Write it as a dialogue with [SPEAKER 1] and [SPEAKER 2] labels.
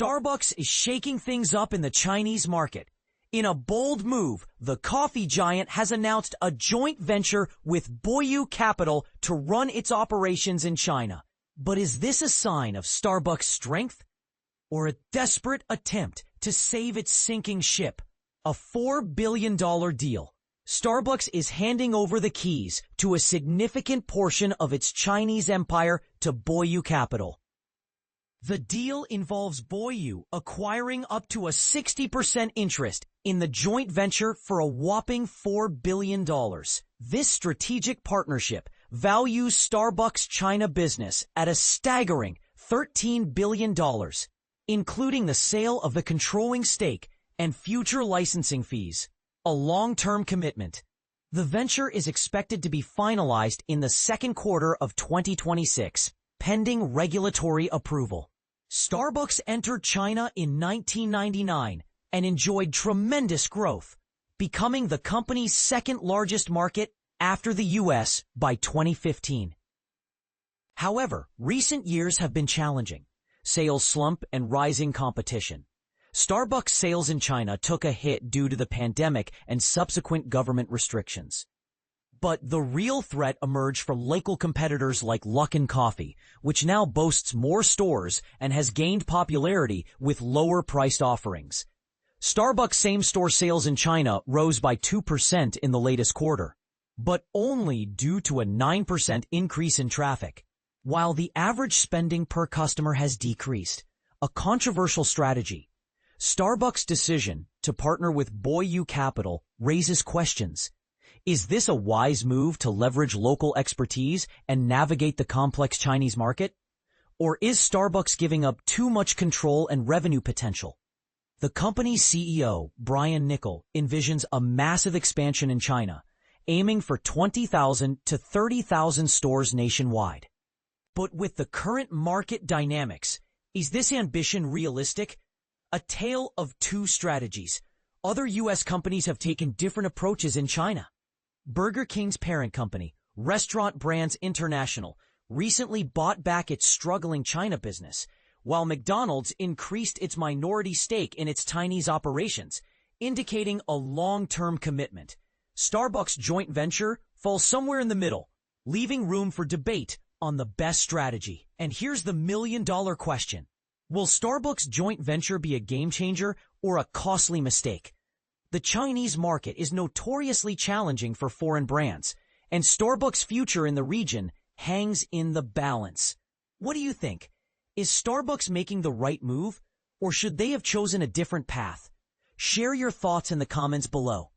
[SPEAKER 1] Starbucks is shaking things up in the Chinese market. In a bold move, the coffee giant has announced a joint venture with Boyu Capital to run its operations in China. But is this a sign of Starbucks' strength or a desperate attempt to save its sinking ship? A $4 billion deal. Starbucks is handing over the keys to a significant portion of its Chinese empire to Boyu Capital. The deal involves Boyu acquiring up to a 60% interest in the joint venture for a whopping $4 billion. This strategic partnership values Starbucks' China business at a staggering $13 billion, including the sale of the controlling stake and future licensing fees. A long-term commitment. The venture is expected to be finalized in the second quarter of 2026, pending regulatory approval. Starbucks entered China in 1999 and enjoyed tremendous growth, becoming the company's second-largest market after the U.S. by 2015. However, recent years have been challenging. Sales slump and rising competition. Starbucks sales in China took a hit due to the pandemic and subsequent government restrictions. But the real threat emerged from local competitors like Luckin Coffee, which now boasts more stores and has gained popularity with lower-priced offerings. Starbucks same-store sales in China rose by 2% in the latest quarter, but only due to a 9% increase in traffic, while the average spending per customer has decreased. A controversial strategy. Starbucks' decision to partner with Boyu Capital raises questions. Is this a wise move to leverage local expertise and navigate the complex Chinese market? Or is Starbucks giving up too much control and revenue potential? The company's CEO, Brian Niccol, envisions a massive expansion in China, aiming for 20,000 to 30,000 stores nationwide. But with the current market dynamics, is this ambition realistic? A tale of two strategies. Other U.S. companies have taken different approaches in China. Burger King's parent company, Restaurant Brands International, recently bought back its struggling China business, while McDonald's increased its minority stake in its Chinese operations, indicating a long-term commitment. Starbucks' joint venture falls somewhere in the middle, leaving room for debate on the best strategy. And here's the million-dollar question. Will Starbucks' joint venture be a game-changer or a costly mistake? The Chinese market is notoriously challenging for foreign brands, and Starbucks' future in the region hangs in the balance. What do you think? Is Starbucks making the right move, or should they have chosen a different path? Share your thoughts in the comments below.